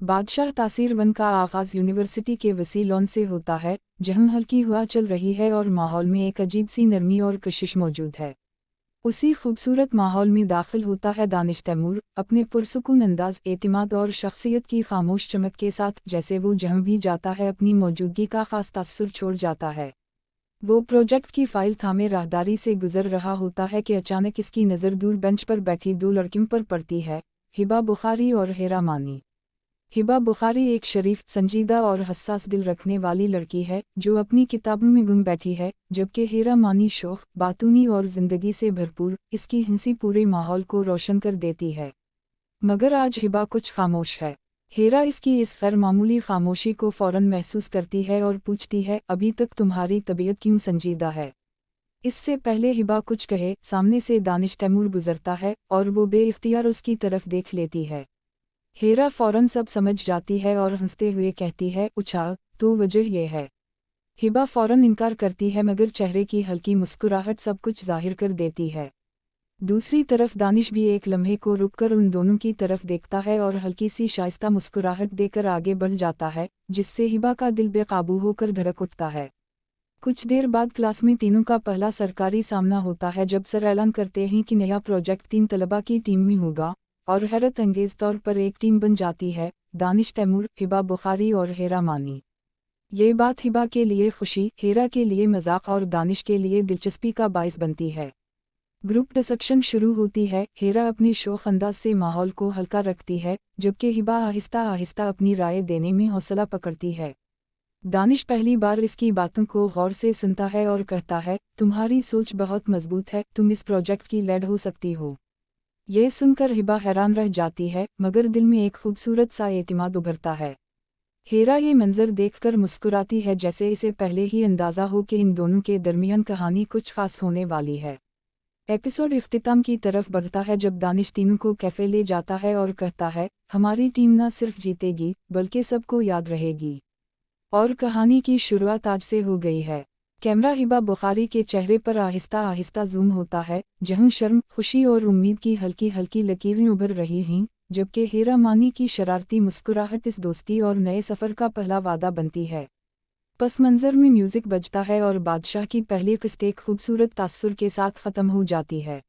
बादशाह तासीर वन का आगाज़ यूनिवर्सिटी के वसी लॉन से होता है, जहाँ हल्की हवा चल रही है और माहौल में एक अजीब सी नरमी और कशिश मौजूद है। उसी खूबसूरत माहौल में दाखिल होता है दानिश तैमूर, अपने पुरसुकून अंदाज, एतिमाद और शख्सियत की खामोश चमक के साथ, जैसे वो जहाँ भी जाता है अपनी मौजूदगी का खास तासुर छोड़ जाता है। वो प्रोजेक्ट की फाइल थामे राहदारी से गुजर रहा होता है कि अचानक इसकी नज़र दूर बेंच पर बैठी दो लड़कियों पर पड़ती है, हिबा बुखारी और हेरा मानी। हिबा बुखारी एक शरीफ, संजीदा और हसास दिल रखने वाली लड़की है, जो अपनी किताबों में गुम बैठी है, जबकि हेरा मानी शौक, बातूनी और जिंदगी से भरपूर, इसकी हंसी पूरे माहौल को रोशन कर देती है। मगर आज हिबा कुछ खामोश है। हेरा इसकी इस गैर मामूली खामोशी को फौरन महसूस करती है और पूछती है, अभी तक तुम्हारी तबीयत क्यों संजीदा है? इससे पहले हिबा कुछ कहे, सामने से दानिश तैमूर गुजरता है और वो बेइख्तियार उसकी तरफ देख लेती है। हेरा फौरन सब समझ जाती है और हंसते हुए कहती है, उछाल, तो वजह यह है। हिबा फौरन इनकार करती है, मगर चेहरे की हल्की मुस्कुराहट सब कुछ जाहिर कर देती है। दूसरी तरफ दानिश भी एक लम्हे को रुककर उन दोनों की तरफ देखता है और हल्की सी शाइस्ता मुस्कुराहट देकर आगे बढ़ जाता है, जिससे हिबा का दिल बेकाबू होकर धड़क उठता है। कुछ देर बाद क्लास में तीनों का पहला सरकारी सामना होता है, जब सर ऐलान करते हैं कि नया प्रोजेक्ट 3 तलबा की टीम में होगा, और हैरत अंगेज तौर पर एक टीम बन जाती है, दानिश तैमूर, हिबा बुखारी और हेरा मानी। ये बात हिबा के लिए खुशी, हेरा के लिए मजाक और दानिश के लिए दिलचस्पी का बाइस बनती है। ग्रुप डिस्कशन शुरू होती है। हेरा अपनी शौक अंदाज से माहौल को हल्का रखती है, जबकि हिबा आहिस्ता आहिस्ता अपनी राय देने में हौसला पकड़ती है। दानिश पहली बार इसकी बातों को गौर से सुनता है और कहता है, तुम्हारी सोच बहुत मजबूत है, तुम इस प्रोजेक्ट की लीड हो सकती हो। ये सुनकर हिबा हैरान रह जाती है, मगर दिल में एक खूबसूरत सा एतिमाद उभरता है। हेरा ये मंजर देखकर मुस्कुराती है, जैसे इसे पहले ही अंदाज़ा हो कि इन दोनों के दरमियान कहानी कुछ खास होने वाली है। एपिसोड इख्तिताम की तरफ बढ़ता है जब दानिश तीनों को कैफ़े ले जाता है और कहता है, हमारी टीम न सिर्फ जीतेगी, बल्कि सबको याद रहेगी। और कहानी की शुरुआत आज से हो गई है। कैमरा हिबा बुखारी के चेहरे पर आहिस्ता आहिस्ता जूम होता है, जहां शर्म, खुशी और उम्मीद की हल्की हल्की लकीरें उभर रही हैं, जबकि हेरा मानी की शरारती मुस्कुराहट इस दोस्ती और नए सफ़र का पहला वादा बनती है। पस मंज़र में म्यूज़िक बजता है और बादशाह की पहली किस्त एक खूबसूरत तासुर के साथ ख़त्म हो जाती है।